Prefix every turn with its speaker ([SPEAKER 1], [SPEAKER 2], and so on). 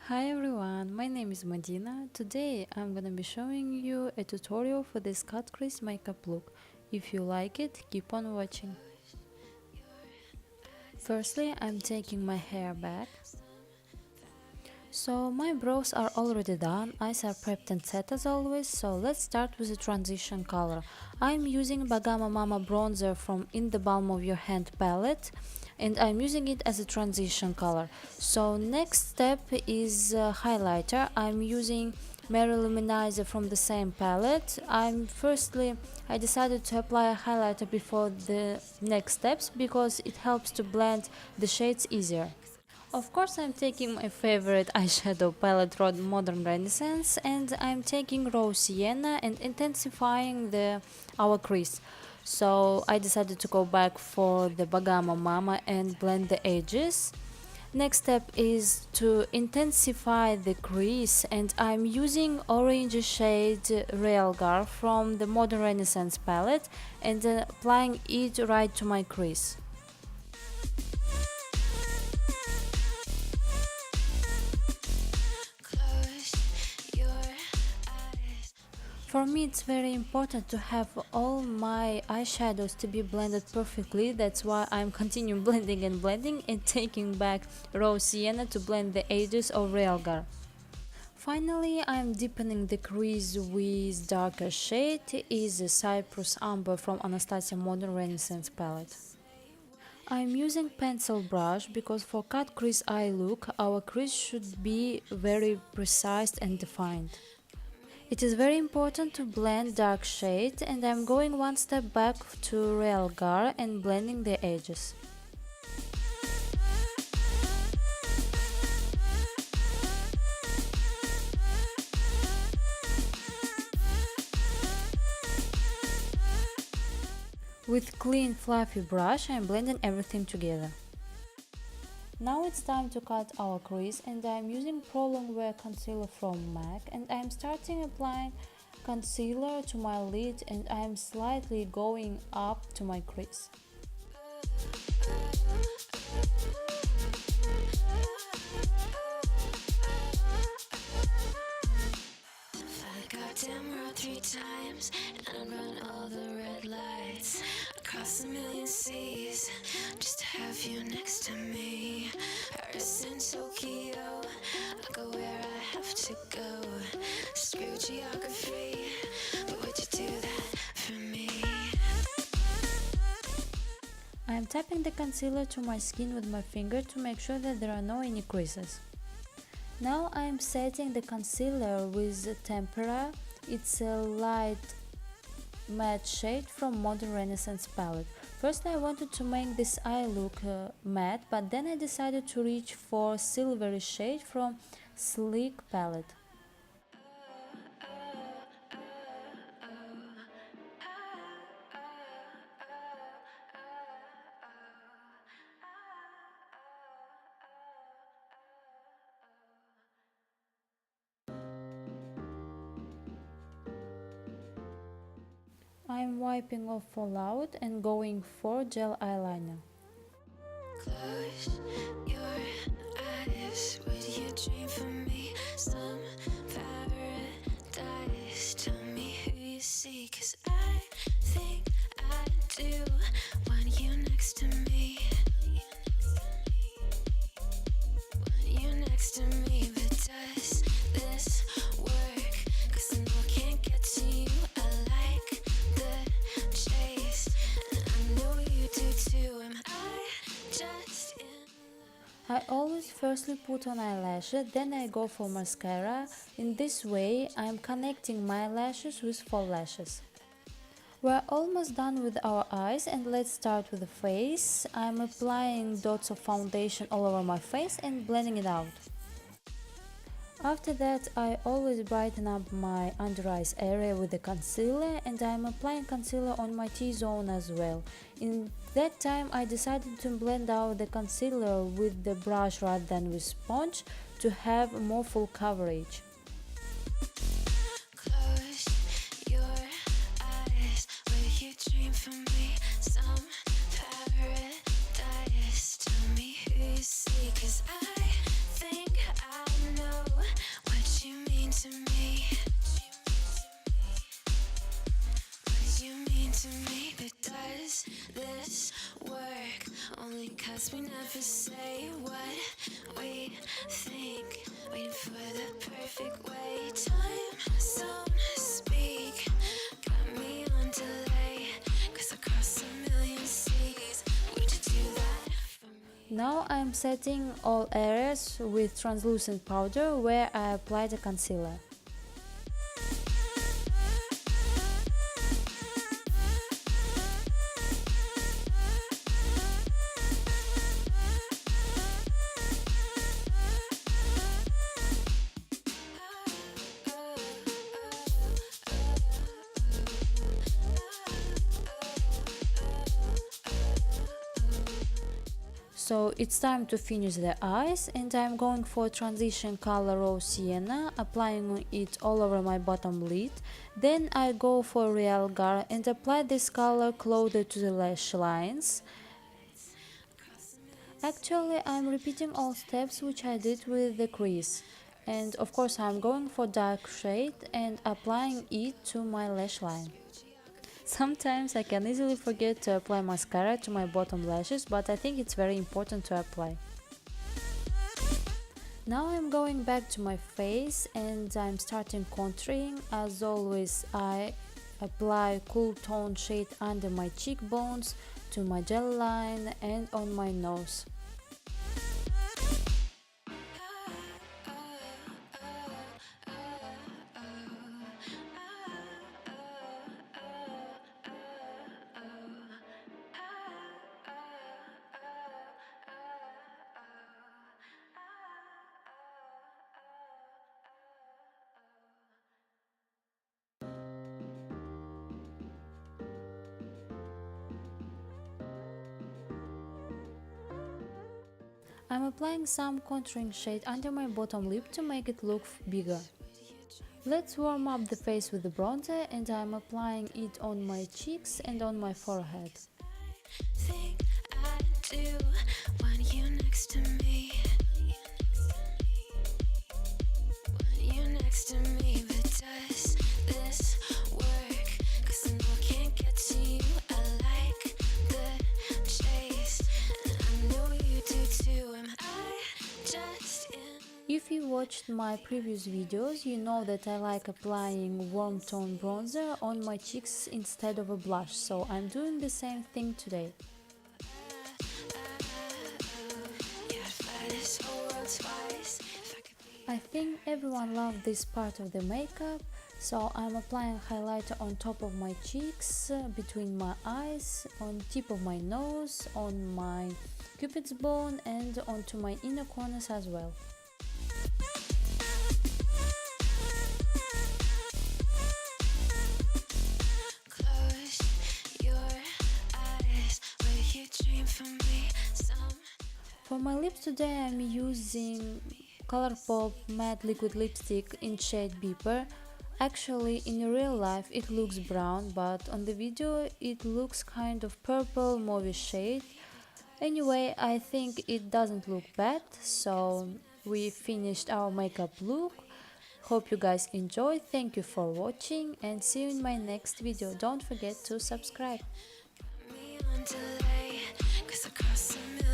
[SPEAKER 1] Hi everyone, my name is Madina. Today I'm gonna be showing you a tutorial for this cut crease makeup look. If you like it, keep on watching. Firstly, I'm taking my hair back. So my brows are already done, eyes are prepped and set as always, so let's start with the transition color. I'm using Bagama Mama bronzer from In the Balm of Your Hand palette and I'm using it as a transition color. So next step is highlighter. I'm using Mercier Illuminator from the same palette. I decided to apply a highlighter before the next steps because it helps to blend the shades easier. Of course, I'm taking my favorite eyeshadow palette from Modern Renaissance and I'm taking raw sienna and intensifying our crease. So I decided to go back for the Bagama Mama and blend the edges. Next step is to intensify the crease and I'm using orange shade Real Gar from the Modern Renaissance palette and applying it right to my crease. For me it's very important to have all my eyeshadows to be blended perfectly, that's why I'm continuing blending and taking back raw sienna to blend the edges of Realgar. Finally, I'm deepening the crease with darker shade, it is a Cypress Amber from Anastasia Modern Renaissance palette. I'm using pencil brush because for cut crease eye look, our crease should be very precise and defined. It is very important to blend dark shades and I'm going one step back to Real Gar and blending the edges. With clean fluffy brush I'm blending everything together. Now it's time to cut our crease and I'm using Pro Longwear concealer from MAC and I'm starting applying concealer to my lid and I'm slightly going up to my crease. Three times and I run all the red lights across a million seas just to have you next to me. Paris and Tokyo, I go where I have to go. Screw geography, but would you do that for me? I am tapping the concealer to my skin with my finger to make sure that there are no any creases. Now I am setting the concealer with Tempera. It's a light matte shade from Modern Renaissance palette. First I wanted to make this eye look matte, but then I decided to reach for silvery shade from Sleek palette. I'm wiping off fallout and going for gel eyeliner. Close your eyes, would you dream for me some paradise? Tell me who you see, 'cause I think I do want you next to me. Want you next to me, but does this work? 'Cause I know I can't get to you. I like the chase, and I know you do too. Am I just in love? I always firstly put on eyelashes, then I go for mascara. In this way, I'm connecting my lashes with faux lashes. We're almost done with our eyes and let's start with the face. I'm applying dots of foundation all over my face and blending it out. After that, I always brighten up my under eyes area with the concealer and I'm applying concealer on my T-zone as well. In that time, I decided to blend out the concealer with the brush rather than with sponge to have more full coverage. Close your eyes, will you dream for me some paradise? Tell me who you see, 'cause I think I know
[SPEAKER 2] Guess we never say what we think, waiting for the perfect way. Time zone speak, got me on delay, 'cause across a million seas, would you do that for me?
[SPEAKER 1] Now I'm setting all areas with translucent powder where I apply the concealer. So it's time to finish the eyes, and I'm going for transition color Raw Sienna, applying it all over my bottom lid. Then I go for Real Gar and apply this color closer to the lash lines. Actually, I'm repeating all steps which I did with the crease. And of course I'm going for dark shade and applying it to my lash line. Sometimes I can easily forget to apply mascara to my bottom lashes, but I think it's very important to apply. Now I'm going back to my face and I'm starting contouring. As always, I apply cool tone shade under my cheekbones, to my jawline and on my nose. I'm applying some contouring shade under my bottom lip to make it look bigger. Let's warm up the face with the bronzer, and I'm applying it on my cheeks and on my forehead.
[SPEAKER 2] Think I do want you next to me. Want you next to me, but does this work? 'Cause I know I can't get to you. I like the chase, and I know you do too. Am I just in?
[SPEAKER 1] If you watched my previous videos, you know that I like applying warm tone bronzer on my cheeks instead of a blush, so I'm doing the same thing today.
[SPEAKER 2] Yeah, I'd fly this whole world twice if I could be.
[SPEAKER 1] I think everyone loves this part of the makeup, so I'm applying highlighter on top of my cheeks, between my eyes, on tip of my nose, on my cupid's bone and onto my inner corners as well.
[SPEAKER 2] Close your eyes, will you dream for me?
[SPEAKER 1] For my lips today I'm using Colourpop matte liquid lipstick in shade Beeper. Actually in real life it looks brown, but on the video it looks kind of purple mauve shade. Anyway, I think it doesn't look bad, so we finished our makeup look. Hope you guys enjoyed, thank you for watching and see you in my next video. Don't forget to subscribe.
[SPEAKER 2] Me on delay, 'cause across a million